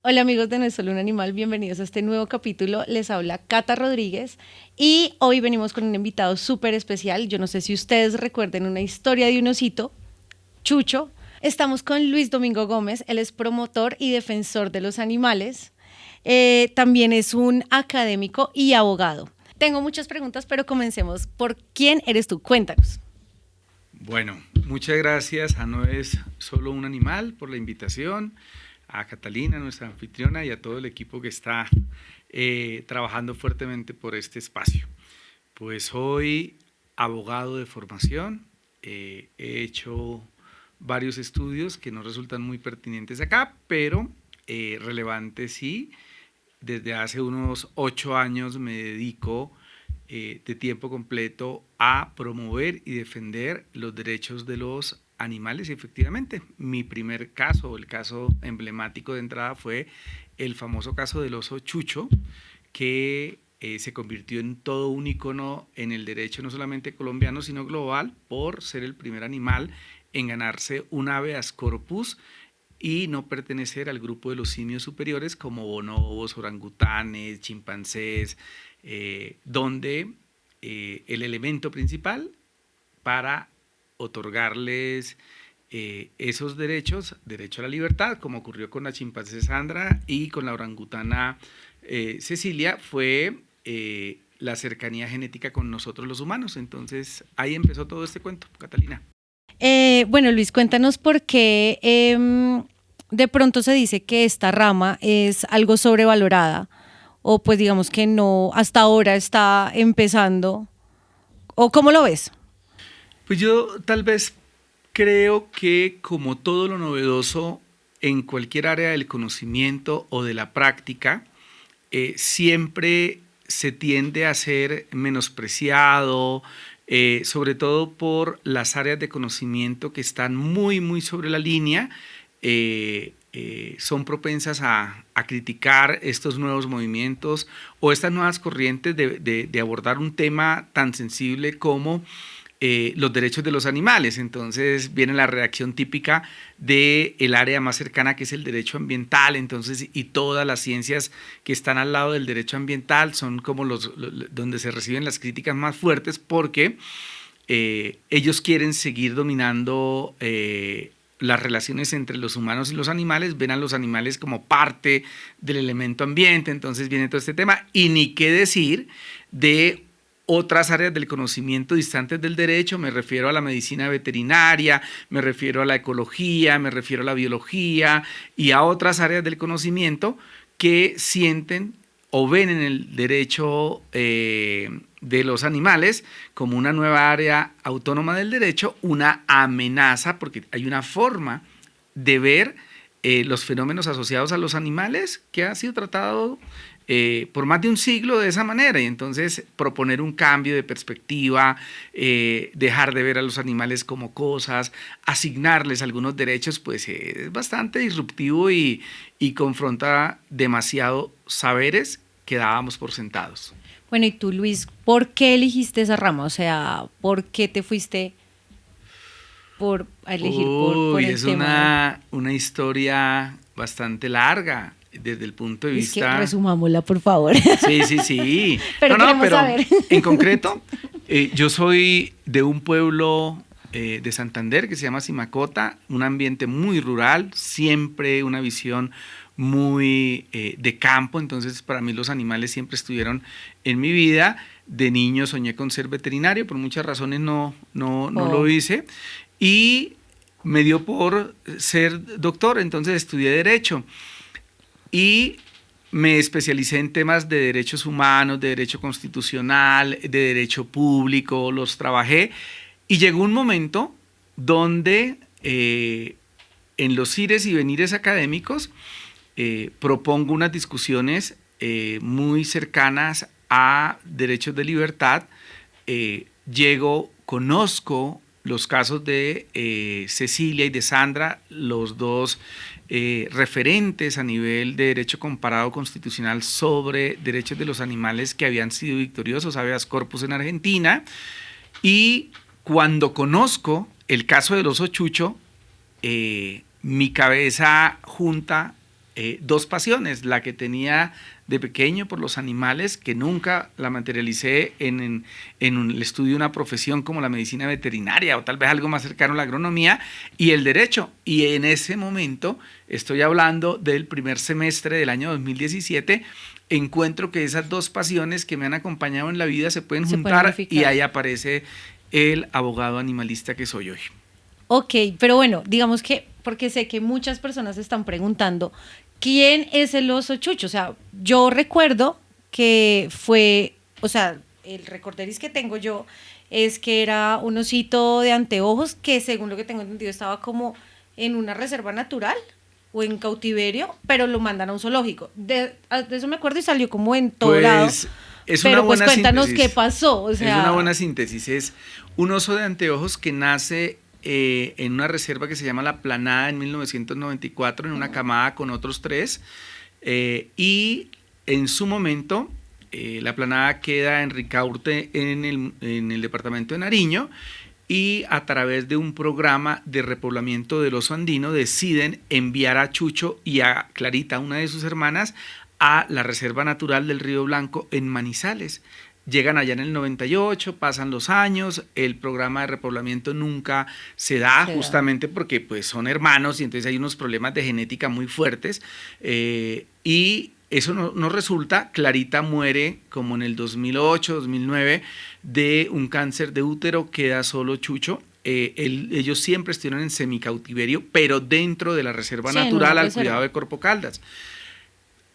Hola amigos de No es Solo un Animal, bienvenidos a este nuevo capítulo. Les habla Cata Rodríguez y hoy venimos con un invitado súper especial. Yo no sé si ustedes recuerden una historia de un osito, Chucho. Estamos con Luis Domingo Gómez, él es promotor y defensor de los animales. También es un académico y abogado. Tengo muchas preguntas, pero comencemos. ¿Por quién eres tú? Cuéntanos. Bueno, muchas gracias a No es Solo un Animal por la invitación, a Catalina, nuestra anfitriona, y a todo el equipo que está trabajando fuertemente por este espacio. Pues soy abogado de formación, he hecho varios estudios que no resultan muy pertinentes acá, pero relevantes sí. Desde hace unos 8 años me dedico de tiempo completo a promover y defender los derechos de los animales y efectivamente mi primer caso, el caso emblemático de entrada fue el famoso caso del oso Chucho, que se convirtió en todo un icono en el derecho no solamente colombiano sino global por ser el primer animal en ganarse un habeas corpus y no pertenecer al grupo de los simios superiores como bonobos, orangutanes, chimpancés, donde el elemento principal para otorgarles esos derechos, derecho a la libertad, como ocurrió con la chimpancé Sandra y con la orangutana Cecilia, fue la cercanía genética con nosotros los humanos. Entonces ahí empezó todo este cuento, Catalina. Bueno, Luis, cuéntanos por qué de pronto se dice que esta rama es algo sobrevalorada o pues digamos que no, hasta ahora está empezando. ¿O cómo lo ves? Pues yo tal vez creo que como todo lo novedoso en cualquier área del conocimiento o de la práctica, siempre se tiende a ser menospreciado, sobre todo por las áreas de conocimiento que están muy sobre la línea, son propensas a criticar estos nuevos movimientos o estas nuevas corrientes de abordar un tema tan sensible como los derechos de los animales. Entonces viene la reacción típica del área más cercana, que es el derecho ambiental. Entonces, y todas las ciencias que están al lado del derecho ambiental son como donde se reciben las críticas más fuertes, porque ellos quieren seguir dominando las relaciones entre los humanos y los animales, ven a los animales como parte del elemento ambiente. Entonces viene todo este tema, y ni qué decir de otras áreas del conocimiento distantes del derecho. Me refiero a la medicina veterinaria, me refiero a la ecología, me refiero a la biología y a otras áreas del conocimiento que sienten o ven en el derecho de los animales como una nueva área autónoma del derecho, una amenaza, porque hay una forma de ver los fenómenos asociados a los animales que ha sido tratado por más de un siglo de esa manera. Y entonces proponer un cambio de perspectiva, dejar de ver a los animales como cosas, asignarles algunos derechos, pues es bastante disruptivo y confronta demasiado saberes que dábamos por sentados. Bueno, y tú, Luis, ¿por qué elegiste esa rama? O sea, ¿por qué te fuiste a elegir por Uy, el es tema? una historia bastante larga desde el punto de Es que vista. resumámosla, por favor. Sí. Pero No, queremos pero saber. en concreto, yo soy de un pueblo de Santander que se llama Simacota, un ambiente muy rural, siempre una visión muy de campo. Entonces para mí los animales siempre estuvieron en mi vida. De niño soñé con ser veterinario, por muchas razones no lo Oh, hice, y me dio por ser doctor. Entonces estudié Derecho y me especialicé en temas de derechos humanos, de derecho constitucional, de derecho público, los trabajé, y llegó un momento donde en los ires y venires académicos propongo unas discusiones muy cercanas a derechos de libertad. Conozco los casos de Cecilia y de Sandra, los dos referentes a nivel de derecho comparado constitucional sobre derechos de los animales que habían sido victoriosos, habeas corpus en Argentina. Y cuando conozco el caso del oso Chucho, mi cabeza junta dos pasiones, la que tenía de pequeño por los animales, que nunca la materialicé en el estudio de una profesión como la medicina veterinaria o tal vez algo más cercano a la agronomía, y el derecho. Y en ese momento, estoy hablando del primer semestre del año 2017, encuentro que esas dos pasiones que me han acompañado en la vida se pueden juntar y ahí aparece el abogado animalista que soy hoy. Ok, pero bueno, digamos que, porque sé que muchas personas se están preguntando, ¿quién es el oso Chucho? O sea, yo recuerdo que fue, o sea, el recorderis que tengo yo es que era un osito de anteojos que, según lo que tengo entendido, estaba como en una reserva natural o en cautiverio, pero lo mandan a un zoológico. De eso me acuerdo y salió como en todo lado. Es pero una pues buena cuéntanos síntesis. qué pasó. O sea, es una buena síntesis. Es un oso de anteojos que nace en una reserva que se llama La Planada en 1994, en una camada con otros 3, y en su momento La Planada queda en Ricaurte, en el departamento de Nariño, y a través de un programa de repoblamiento del oso andino deciden enviar a Chucho y a Clarita, una de sus hermanas, a la Reserva Natural del Río Blanco en Manizales. Llegan allá en el 98, pasan los años, el programa de repoblamiento nunca se da, justamente porque pues, son hermanos y entonces hay unos problemas de genética muy fuertes, y eso no resulta. Clarita muere como en el 2008, 2009 de un cáncer de útero, queda solo Chucho. Ellos siempre estuvieron en semicautiverio, pero dentro de la reserva natural al cuidado de Corpo Caldas.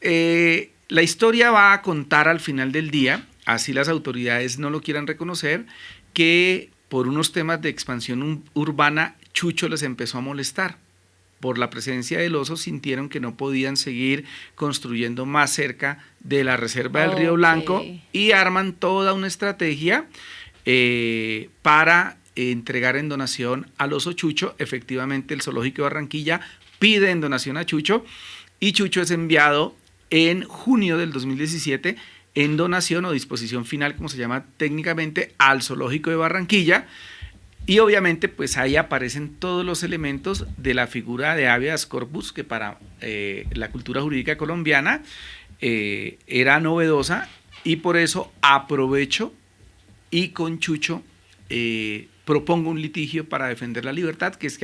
La historia va a contar al final del día, así las autoridades no lo quieran reconocer, que por unos temas de expansión urbana, Chucho les empezó a molestar. Por la presencia del oso sintieron que no podían seguir construyendo más cerca de la reserva del Río Blanco y arman toda una estrategia para entregar en donación al oso Chucho. Efectivamente, el Zoológico de Barranquilla pide en donación a Chucho y Chucho es enviado en junio del 2017 en donación o disposición final, como se llama técnicamente, al Zoológico de Barranquilla. Y obviamente pues ahí aparecen todos los elementos de la figura de habeas corpus, que para la cultura jurídica colombiana era novedosa, y por eso aprovecho y con Chucho propongo un litigio para defender la libertad, que es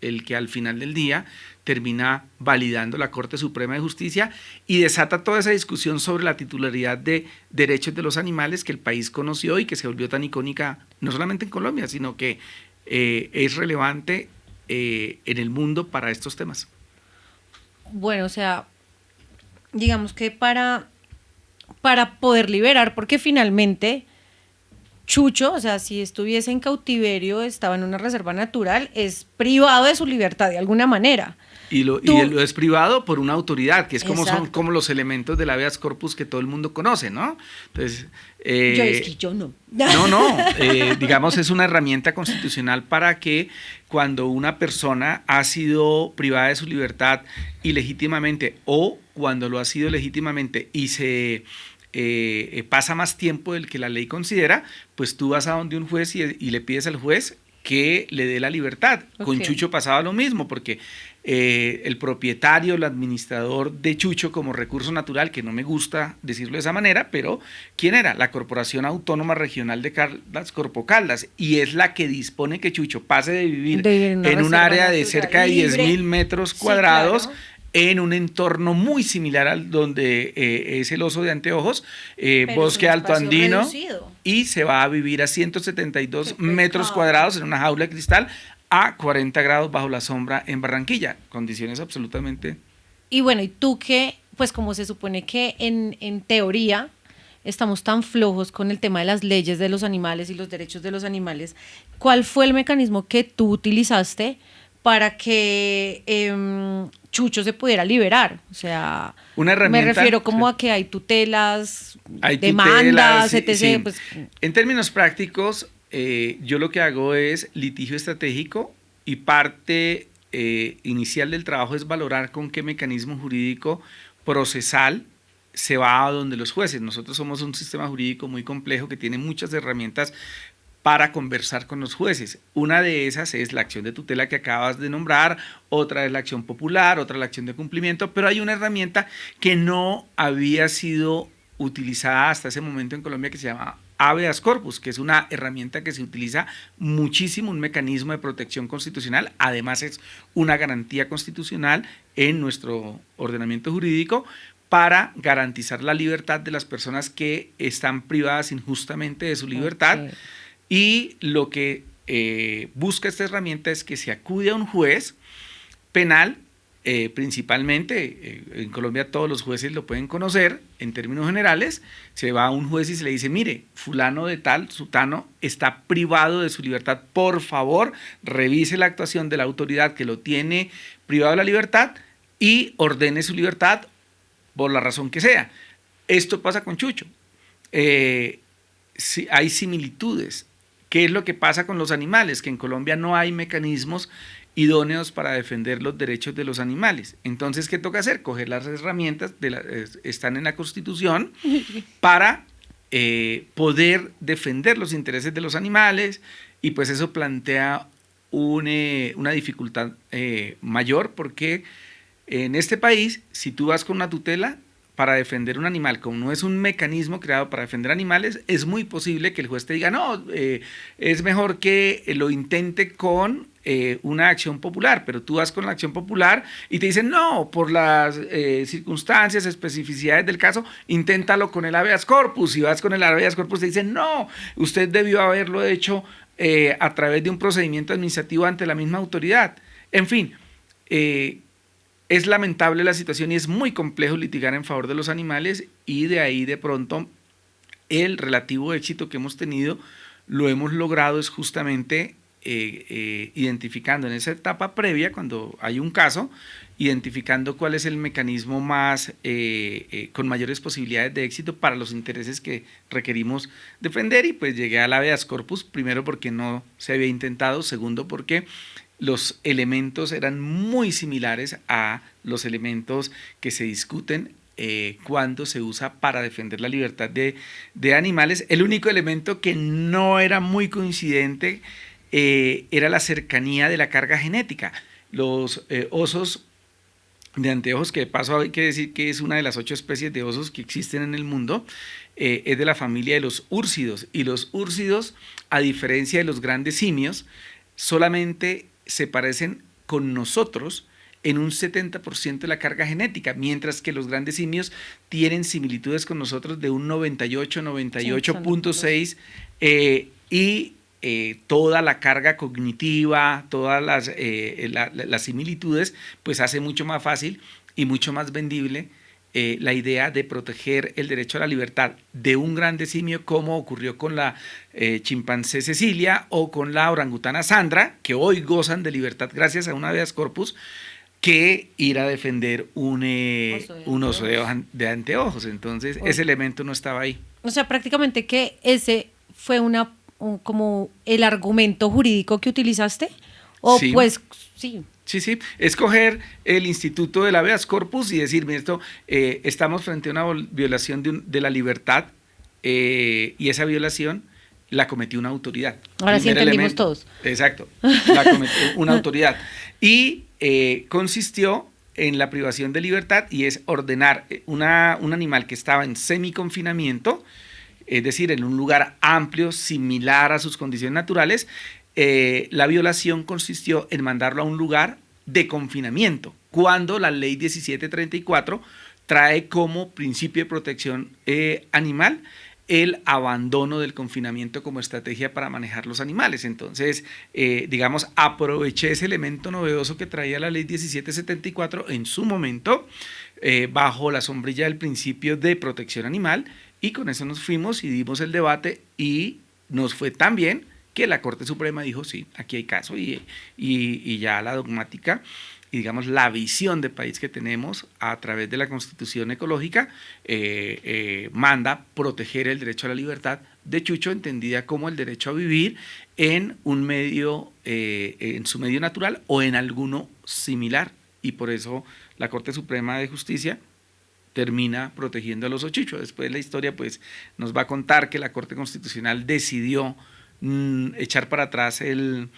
el que al final del día termina validando la Corte Suprema de Justicia y desata toda esa discusión sobre la titularidad de derechos de los animales que el país conoció y que se volvió tan icónica no solamente en Colombia, sino que es relevante en el mundo para estos temas. Bueno, o sea, digamos que para poder liberar, porque finalmente Chucho, o sea, si estuviese en cautiverio, estaba en una reserva natural, es privado de su libertad de alguna manera. Y lo es privado por una autoridad, que es como son como los elementos del habeas corpus que todo el mundo conoce, ¿no? Entonces, yo no. Digamos, es una herramienta constitucional para que cuando una persona ha sido privada de su libertad ilegítimamente, o cuando lo ha sido legítimamente y se pasa más tiempo del que la ley considera, pues tú vas a donde un juez y le pides al juez que le dé la libertad. Con Chucho pasaba lo mismo, porque el propietario, el administrador de Chucho como recurso natural, que no me gusta decirlo de esa manera, pero ¿quién era? La Corporación Autónoma Regional de Caldas, Corpo Caldas, y es la que dispone que Chucho pase de vivir en un área de cerca de 10.000 metros cuadrados, claro, en un entorno muy similar al donde es el oso de anteojos, bosque alto andino, reducido, y se va a vivir a 172 metros cuadrados en una jaula de cristal a 40 grados bajo la sombra en Barranquilla, condiciones absolutamente... Y bueno, ¿y tú qué? Pues como se supone que en teoría estamos tan flojos con el tema de las leyes de los animales y los derechos de los animales, ¿cuál fue el mecanismo que tú utilizaste para que Chucho se pudiera liberar? O sea, una herramienta, me refiero como a que hay tutelas, demandas, etc. Sí. Pues, en términos prácticos, yo lo que hago es litigio estratégico, y parte inicial del trabajo es valorar con qué mecanismo jurídico procesal se va a donde los jueces. Nosotros somos un sistema jurídico muy complejo que tiene muchas herramientas para conversar con los jueces. Una de esas es la acción de tutela que acabas de nombrar, otra es la acción popular, otra la acción de cumplimiento, pero hay una herramienta que no había sido utilizada hasta ese momento en Colombia que se llama habeas corpus, que es una herramienta que se utiliza muchísimo, un mecanismo de protección constitucional, además es una garantía constitucional en nuestro ordenamiento jurídico para garantizar la libertad de las personas que están privadas injustamente de su libertad. Okay. Y lo que busca esta herramienta es que se acude a un juez penal, principalmente, en Colombia todos los jueces lo pueden conocer, en términos generales, se va a un juez y se le dice, mire, fulano de tal, sutano, está privado de su libertad, por favor, revise la actuación de la autoridad que lo tiene privado de la libertad y ordene su libertad por la razón que sea. Esto pasa con Chucho. Sí, hay similitudes. ¿Qué es lo que pasa con los animales? Que en Colombia no hay mecanismos idóneos para defender los derechos de los animales. Entonces, ¿qué toca hacer? Coger las herramientas, están en la Constitución, para poder defender los intereses de los animales, y pues eso plantea una dificultad mayor, porque en este país, si tú vas con una tutela para defender un animal, como no es un mecanismo creado para defender animales, es muy posible que el juez te diga, no, es mejor que lo intente con una acción popular, pero tú vas con la acción popular y te dicen, no, por las circunstancias, especificidades del caso, inténtalo con el habeas corpus, y vas con el habeas corpus te dicen, no, usted debió haberlo hecho a través de un procedimiento administrativo ante la misma autoridad. En fin, es lamentable la situación y es muy complejo litigar en favor de los animales, y de ahí de pronto el relativo éxito que hemos tenido lo hemos logrado es justamente identificando en esa etapa previa, cuando hay un caso, identificando cuál es el mecanismo más con mayores posibilidades de éxito para los intereses que requerimos defender, y pues llegué al habeas corpus, primero porque no se había intentado, segundo porque los elementos eran muy similares a los elementos que se discuten cuando se usa para defender la libertad de animales. El único elemento que no era muy coincidente era la cercanía de la carga genética. Los osos de anteojos, que de paso hay que decir que es una de las 8 especies de osos que existen en el mundo, es de la familia de los úrsidos, y los úrsidos, a diferencia de los grandes simios, solamente se parecen con nosotros en un 70% de la carga genética, mientras que los grandes simios tienen similitudes con nosotros de un 98, 98.6, y toda la carga cognitiva, todas las similitudes, pues hace mucho más fácil y mucho más vendible la idea de proteger el derecho a la libertad de un grande simio, como ocurrió con la chimpancé Cecilia o con la orangutana Sandra, que hoy gozan de libertad gracias a un habeas corpus, que ir a defender un oso de anteojos. Entonces, ese elemento no estaba ahí. O sea, prácticamente que ese fue como el argumento jurídico que utilizaste, o sí. Pues sí. Sí, escoger el instituto del habeas corpus y decir, mira, esto, estamos frente a una violación de la libertad, y esa violación la cometió una autoridad. Ahora sí entendimos todos. Exacto, la cometió una autoridad. Y consistió en la privación de libertad, y es ordenar un animal que estaba en semiconfinamiento, es decir, en un lugar amplio, similar a sus condiciones naturales. La violación consistió en mandarlo a un lugar de confinamiento, cuando la ley 1734 trae como principio de protección animal el abandono del confinamiento como estrategia para manejar los animales. Entonces, digamos, aproveché ese elemento novedoso que traía la ley 1774 en su momento, bajo la sombrilla del principio de protección animal, y con eso nos fuimos y dimos el debate, y nos fue tan bien que la Corte Suprema dijo, sí, aquí hay caso, y ya la dogmática y, digamos, la visión de país que tenemos a través de la Constitución ecológica manda proteger el derecho a la libertad de Chucho, entendida como el derecho a vivir en un medio, en su medio natural o en alguno similar, y por eso la Corte Suprema de Justicia termina protegiendo a los ochichos. Después la historia pues nos va a contar que la Corte Constitucional decidió echar para atrás el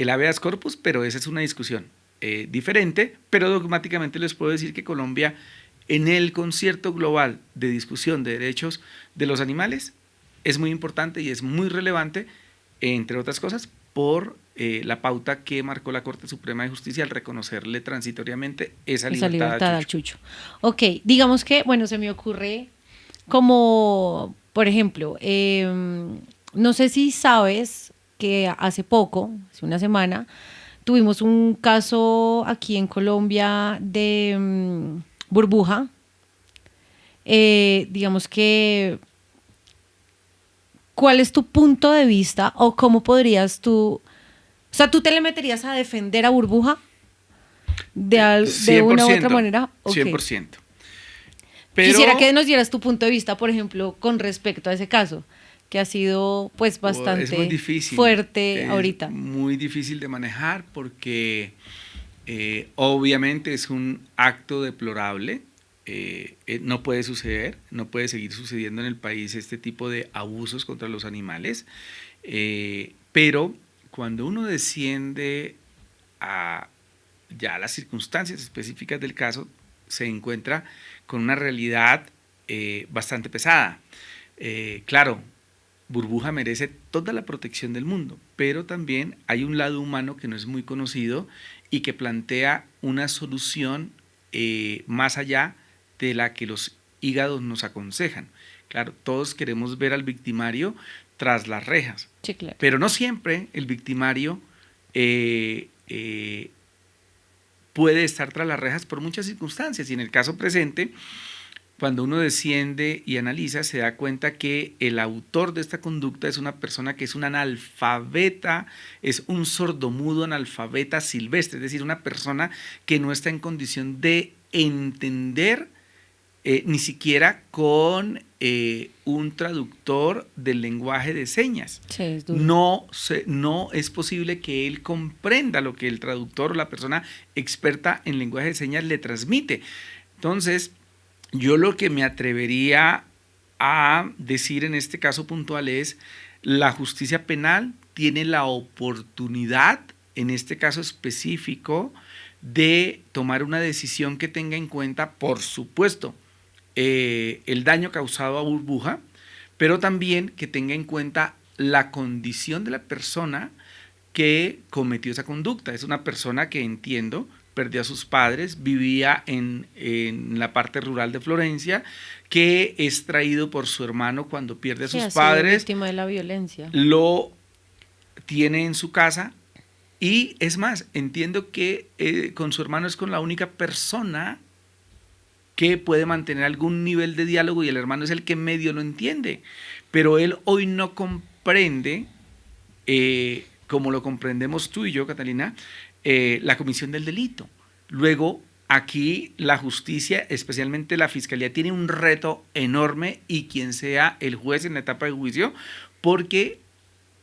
habeas corpus, pero esa es una discusión diferente, pero dogmáticamente les puedo decir que Colombia, en el concierto global de discusión de derechos de los animales, es muy importante y es muy relevante, entre otras cosas, por la pauta que marcó la Corte Suprema de Justicia al reconocerle transitoriamente esa libertad al chucho. Ok, digamos que, bueno, se me ocurre como, por ejemplo, no sé si sabes que hace poco, hace una semana, tuvimos un caso aquí en Colombia de burbuja. Digamos que, ¿cuál es tu punto de vista o cómo podrías tú, o sea, tú te le meterías a defender a burbuja de una u otra manera? Okay. 100%. Pero quisiera que nos dieras tu punto de vista, por ejemplo, con respecto a ese caso, que ha sido pues bastante es muy difícil, fuerte ahorita. Es muy difícil de manejar porque obviamente es un acto deplorable. No puede suceder, no puede seguir sucediendo en el país este tipo de abusos contra los animales, pero cuando uno desciende a ya las circunstancias específicas del caso, se encuentra con una realidad bastante pesada. Claro, Burbuja merece toda la protección del mundo, pero también hay un lado humano que no es muy conocido y que plantea una solución más allá de la que los hígados nos aconsejan. Claro, todos queremos ver al victimario tras las rejas, sí, claro, pero no siempre el victimario puede estar tras las rejas por muchas circunstancias, y en el caso presente, cuando uno desciende y analiza, se da cuenta que el autor de esta conducta es una persona que es un analfabeta, es un sordomudo analfabeta silvestre, es decir, una persona que no está en condición de entender ni siquiera con un traductor del lenguaje de señas. Sí, es duro. No es posible que él comprenda lo que el traductor o la persona experta en lenguaje de señas le transmite. Entonces, yo lo que me atrevería a decir en este caso puntual es: la justicia penal tiene la oportunidad, en este caso específico, de tomar una decisión que tenga en cuenta, por supuesto, el daño causado a Burbuja, pero también que tenga en cuenta la condición de la persona que cometió esa conducta. Es una persona que, entiendo, perdió a sus padres, vivía en la parte rural de Florencia, que es traído por su hermano cuando pierde a sus padres. Víctima de la violencia. Lo tiene en su casa y, es más, entiendo que con su hermano es con la única persona que puede mantener algún nivel de diálogo, y el hermano es el que medio lo entiende, pero él hoy no comprende, como lo comprendemos tú y yo, Catalina, la comisión del delito. Luego, aquí la justicia, especialmente la fiscalía, tiene un reto enorme, y quien sea el juez en la etapa de juicio, porque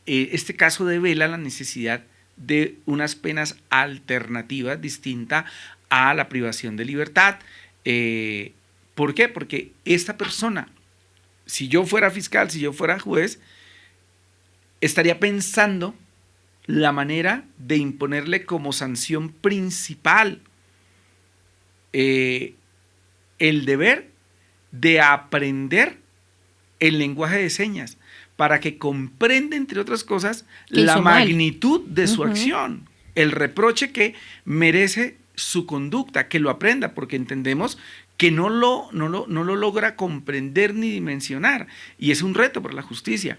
este caso devela la necesidad de unas penas alternativas distintas a la privación de libertad. ¿Por qué? Porque esta persona, si yo fuera fiscal, si yo fuera juez, estaría pensando la manera de imponerle como sanción principal el deber de aprender el lenguaje de señas para que comprenda, entre otras cosas, la magnitud de su acción, el reproche que merece su conducta, que lo aprenda, porque entendemos que no lo logra comprender ni dimensionar, y es un reto para la justicia.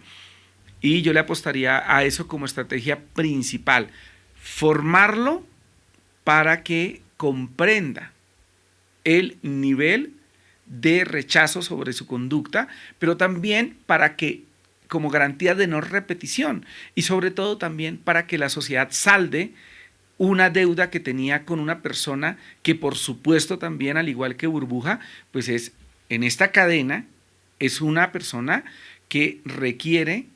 Y yo le apostaría a eso como estrategia principal: formarlo para que comprenda el nivel de rechazo sobre su conducta, pero también para que, como garantía de no repetición, y sobre todo también para que la sociedad salde una deuda que tenía con una persona que, por supuesto, también, al igual que Burbuja, pues es, en esta cadena, es una persona que requiere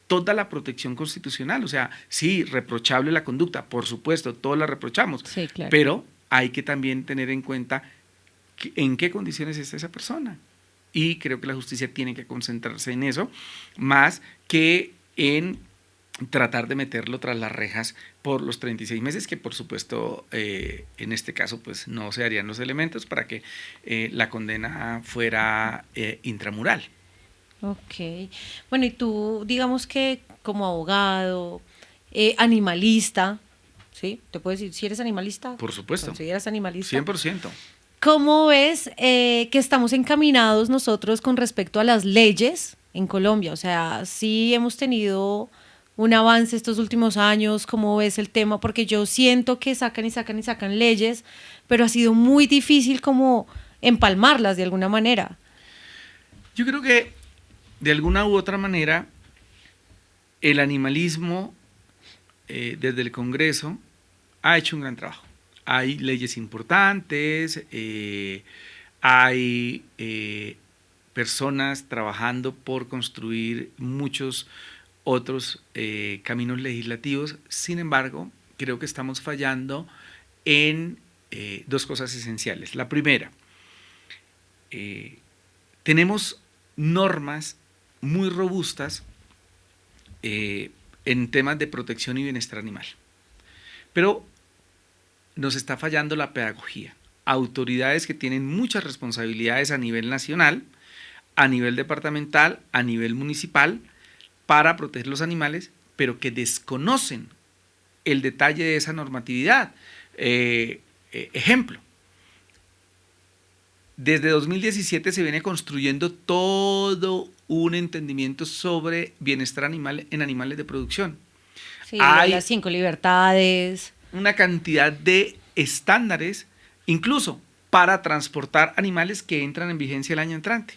toda la protección constitucional. O sea, sí, reprochable la conducta, por supuesto, todos la reprochamos, sí, claro, pero hay que también tener en cuenta en qué condiciones está esa persona. Y creo que la justicia tiene que concentrarse en eso, más que en tratar de meterlo tras las rejas por los 36 meses, que por supuesto en este caso pues no se harían los elementos para que la condena fuera intramural. Ok. Bueno, y tú, digamos que como abogado, animalista, ¿sí? ¿Te puedo decir si eres animalista? Por supuesto. ¿Consideras animalista? 100%. ¿Cómo ves que estamos encaminados nosotros con respecto a las leyes en Colombia? O sea, sí hemos tenido un avance estos últimos años. ¿Cómo ves el tema? Porque yo siento que sacan y sacan y sacan leyes, pero ha sido muy difícil como empalmarlas de alguna manera. Yo creo que de alguna u otra manera el animalismo desde el Congreso ha hecho un gran trabajo. Hay leyes importantes, hay personas trabajando por construir muchos otros caminos legislativos. Sin embargo, creo que estamos fallando en dos cosas esenciales. La primera, tenemos normas muy robustas en temas de protección y bienestar animal, pero nos está fallando la pedagogía. Autoridades que tienen muchas responsabilidades a nivel nacional, a nivel departamental, a nivel municipal, para proteger los animales, pero que desconocen el detalle de esa normatividad. Ejemplo, desde 2017 se viene construyendo todo un entendimiento sobre bienestar animal en animales de producción. Sí, hay las 5 libertades. Una cantidad de estándares, incluso para transportar animales que entran en vigencia el año entrante.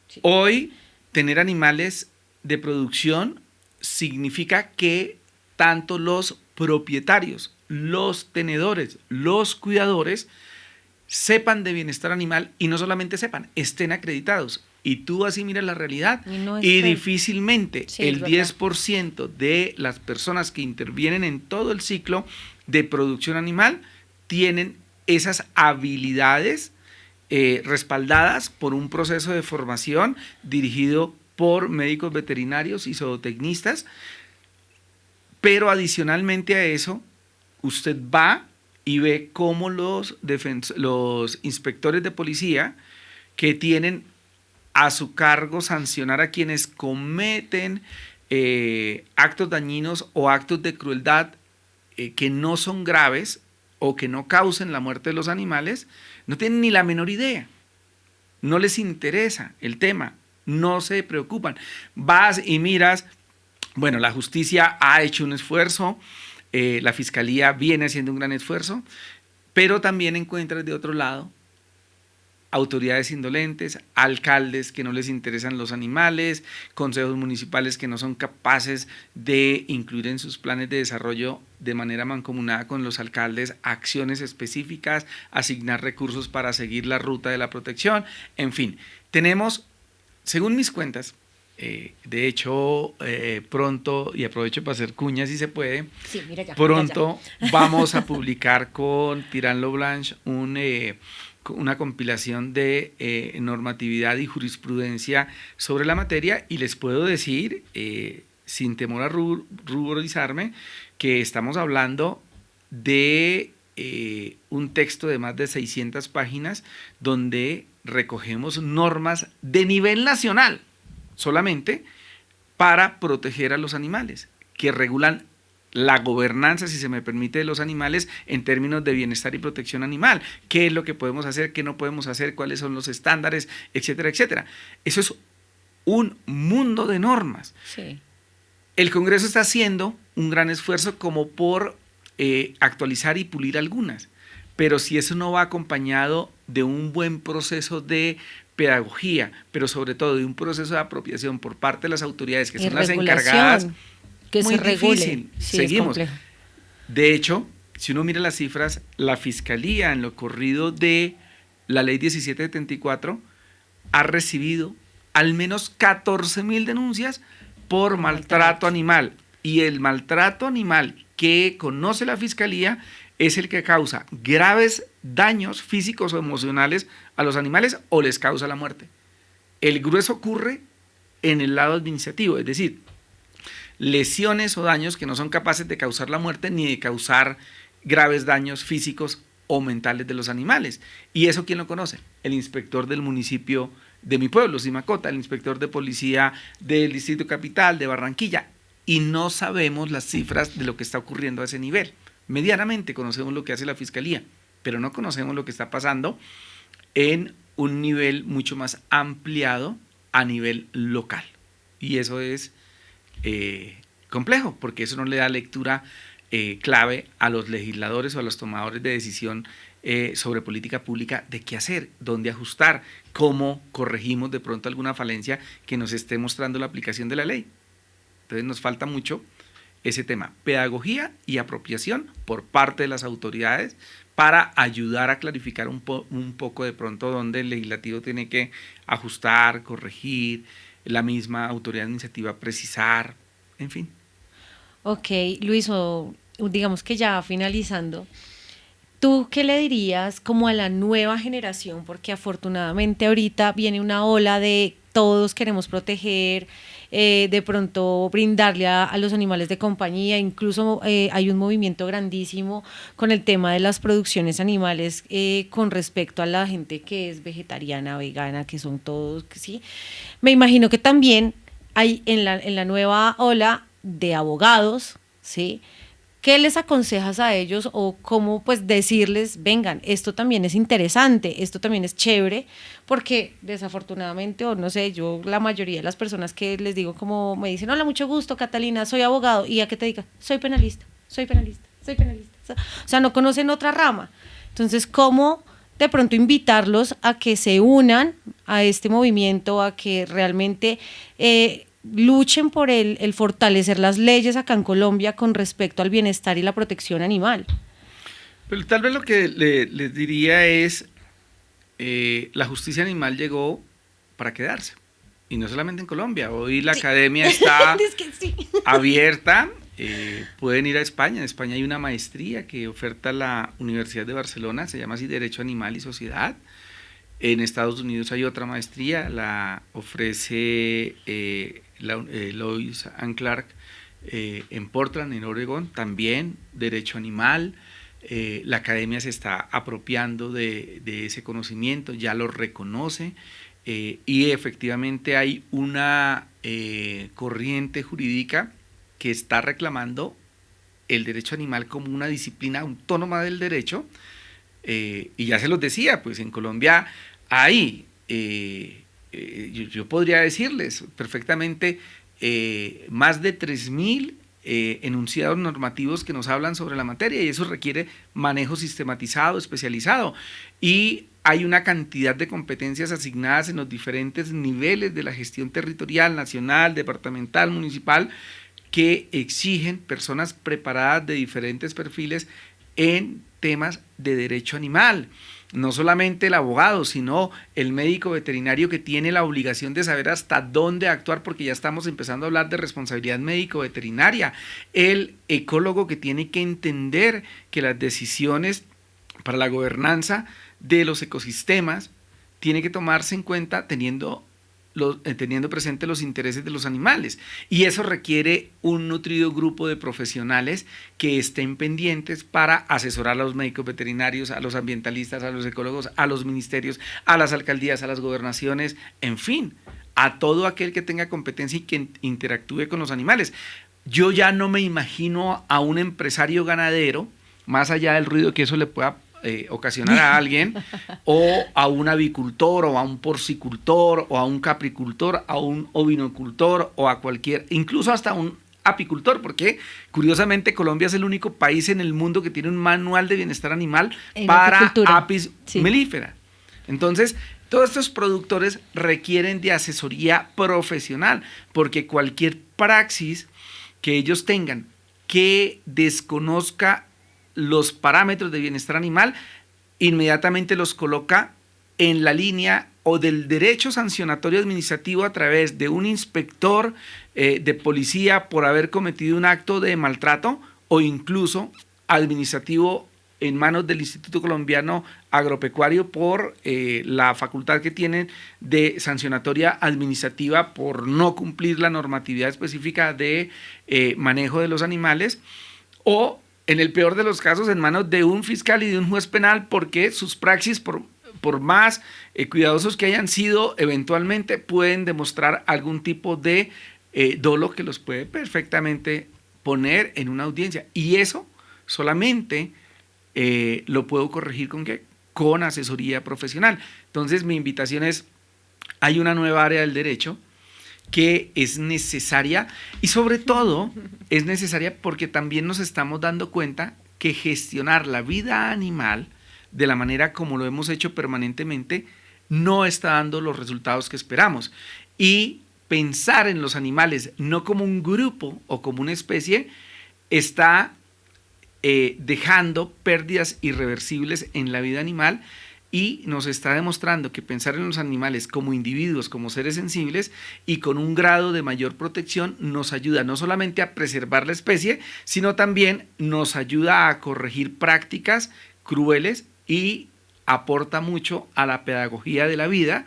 Sí. Hoy, tener animales de producción significa que tanto los propietarios, los tenedores, los cuidadores, sepan de bienestar animal y no solamente sepan, estén acreditados. Y tú así miras la realidad y difícilmente el 10% de las personas que intervienen en todo el ciclo de producción animal tienen esas habilidades respaldadas por un proceso de formación dirigido por médicos veterinarios y zootecnistas. Pero adicionalmente a eso, usted va y ve cómo los inspectores de policía que tienen a su cargo sancionar a quienes cometen actos dañinos o actos de crueldad que no son graves o que no causen la muerte de los animales, no tienen ni la menor idea, no les interesa el tema, no se preocupan. Vas y miras, bueno, la justicia ha hecho un esfuerzo, la fiscalía viene haciendo un gran esfuerzo, pero también encuentras de otro lado autoridades indolentes, alcaldes que no les interesan los animales, consejos municipales que no son capaces de incluir en sus planes de desarrollo de manera mancomunada con los alcaldes acciones específicas, asignar recursos para seguir la ruta de la protección. En fin, tenemos, según mis cuentas, de hecho, pronto, y aprovecho para hacer cuñas si se puede, sí, mira ya, pronto mira ya. Vamos a publicar con Tirán Loblanche una compilación de normatividad y jurisprudencia sobre la materia, y les puedo decir, sin temor a ruborizarme, que estamos hablando de un texto de más de 600 páginas donde recogemos normas de nivel nacional solamente para proteger a los animales, que regulan la gobernanza, si se me permite, de los animales en términos de bienestar y protección animal. ¿Qué es lo que podemos hacer? ¿Qué no podemos hacer? ¿Cuáles son los estándares? Etcétera, etcétera. Eso es un mundo de normas. Sí. El Congreso está haciendo un gran esfuerzo como por actualizar y pulir algunas, pero si eso no va acompañado de un buen proceso de pedagogía, pero sobre todo de un proceso de apropiación por parte de las autoridades que son las encargadas, que muy se regule. difícil. Sí, seguimos. De hecho, si uno mira las cifras, la Fiscalía en lo corrido de la Ley 1774 ha recibido al menos 14,000 denuncias por maltrato animal, y el maltrato animal que conoce la Fiscalía es el que causa graves daños físicos o emocionales a los animales o les causa la muerte. El grueso ocurre en el lado administrativo, es decir, lesiones o daños que no son capaces de causar la muerte ni de causar graves daños físicos o mentales de los animales. ¿Y eso quién lo conoce? El inspector del municipio de mi pueblo, Simacota, el inspector de policía del Distrito Capital, de Barranquilla, y no sabemos las cifras de lo que está ocurriendo a ese nivel. Medianamente conocemos lo que hace la Fiscalía, pero no conocemos lo que está pasando en un nivel mucho más ampliado a nivel local. Y eso es complejo, porque eso no le da lectura clave a los legisladores o a los tomadores de decisión sobre política pública de qué hacer, dónde ajustar, cómo corregimos de pronto alguna falencia que nos esté mostrando la aplicación de la ley. Entonces nos falta mucho ese tema, pedagogía y apropiación por parte de las autoridades para ayudar a clarificar un poco de pronto dónde el legislativo tiene que ajustar, corregir, la misma autoridad administrativa precisar, en fin. Ok, Luis, o digamos que ya finalizando, ¿tú qué le dirías como a la nueva generación? Porque afortunadamente ahorita viene una ola de todos queremos proteger, de pronto brindarle a los animales de compañía, incluso hay un movimiento grandísimo con el tema de las producciones animales con respecto a la gente que es vegetariana, vegana, que son todos, ¿sí? Me imagino que también hay en la nueva ola de abogados, ¿sí? ¿Qué les aconsejas a ellos o cómo pues decirles, vengan, esto también es interesante, esto también es chévere? Porque desafortunadamente, o no sé, yo la mayoría de las personas que les digo como me dicen, hola, mucho gusto, Catalina, soy abogado, y a qué te diga, soy penalista, soy penalista, soy penalista. O sea, no conocen otra rama. Entonces, ¿cómo de pronto invitarlos a que se unan a este movimiento, a que realmente luchen por el fortalecer las leyes acá en Colombia con respecto al bienestar y la protección animal? Pero tal vez lo que les diría es, la justicia animal llegó para quedarse, y no solamente en Colombia. Hoy la academia está Es que sí. abierta, pueden ir a España. En España hay una maestría que oferta la Universidad de Barcelona, se llama así Derecho Animal y Sociedad. En Estados Unidos hay otra maestría, la ofrece Lois and Clark en Portland, en Oregón, también Derecho Animal. La academia se está apropiando de ese conocimiento, ya lo reconoce, y efectivamente hay una corriente jurídica que está reclamando el derecho animal como una disciplina autónoma del derecho. Y ya se los decía, pues en Colombia hay, yo podría decirles perfectamente, más de 3.000 enunciados normativos que nos hablan sobre la materia, y eso requiere manejo sistematizado, especializado, y hay una cantidad de competencias asignadas en los diferentes niveles de la gestión territorial, nacional, departamental, municipal, que exigen personas preparadas de diferentes perfiles en temas de derecho animal. No solamente el abogado, sino el médico veterinario, que tiene la obligación de saber hasta dónde actuar, porque ya estamos empezando a hablar de responsabilidad médico-veterinaria. El ecólogo, que tiene que entender que las decisiones para la gobernanza de los ecosistemas tiene que tomarse en cuenta teniendo presente los intereses de los animales, y eso requiere un nutrido grupo de profesionales que estén pendientes para asesorar a los médicos veterinarios, a los ambientalistas, a los ecólogos, a los ministerios, a las alcaldías, a las gobernaciones, en fin, a todo aquel que tenga competencia y que interactúe con los animales. Yo ya no me imagino a un empresario ganadero, más allá del ruido que eso le pueda ocasionar a alguien, o a un avicultor, o a un porcicultor, o a un capricultor, a un ovinocultor, o a cualquier, incluso hasta un apicultor, porque curiosamente Colombia es el único país en el mundo que tiene un manual de bienestar animal para apis melífera. Entonces, todos estos productores requieren de asesoría profesional, porque cualquier praxis que ellos tengan que desconozca los parámetros de bienestar animal, inmediatamente los coloca en la línea o del derecho sancionatorio administrativo a través de un inspector de policía por haber cometido un acto de maltrato, o incluso administrativo en manos del Instituto Colombiano Agropecuario por la facultad que tienen de sancionatoria administrativa por no cumplir la normatividad específica de manejo de los animales, o en el peor de los casos en manos de un fiscal y de un juez penal, porque sus praxis, por más cuidadosos que hayan sido, eventualmente pueden demostrar algún tipo de dolo que los puede perfectamente poner en una audiencia. Y eso solamente lo puedo corregir ¿con qué? Con asesoría profesional. Entonces mi invitación es, hay una nueva área del derecho que es necesaria, y sobre todo es necesaria porque también nos estamos dando cuenta que gestionar la vida animal de la manera como lo hemos hecho permanentemente no está dando los resultados que esperamos. Y pensar en los animales no como un grupo o como una especie está dejando pérdidas irreversibles en la vida animal, y nos está demostrando que pensar en los animales como individuos, como seres sensibles y con un grado de mayor protección nos ayuda no solamente a preservar la especie, sino también nos ayuda a corregir prácticas crueles y aporta mucho a la pedagogía de la vida,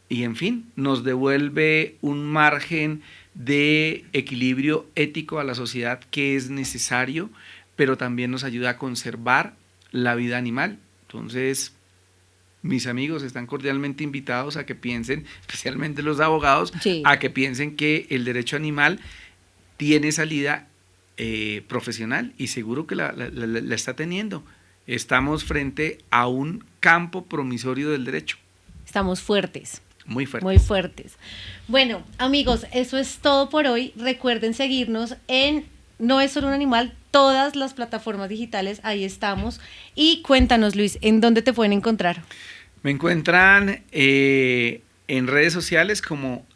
y en fin, nos devuelve un margen de equilibrio ético a la sociedad que es necesario, pero también nos ayuda a conservar la vida animal. Entonces, mis amigos están cordialmente invitados a que piensen, especialmente los abogados, sí, a que piensen que el derecho animal tiene salida profesional, y seguro que la está teniendo. Estamos frente a un campo promisorio del derecho. Estamos fuertes. Muy fuertes. Muy fuertes. Bueno, amigos, eso es todo por hoy. Recuerden seguirnos en No es solo un animal, todas las plataformas digitales, ahí estamos. Y cuéntanos, Luis, ¿en dónde te pueden encontrar? Me encuentran en redes sociales como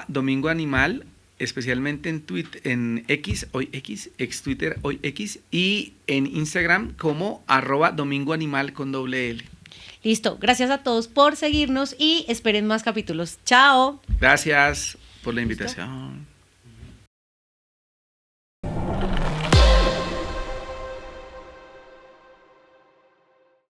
@domingoanimal, especialmente en Twitter, en X, hoy X, ex Twitter, hoy X, y en Instagram como @domingoanimal con doble L. Listo, gracias a todos por seguirnos y esperen más capítulos. ¡Chao! Gracias por la invitación. ¿Listo?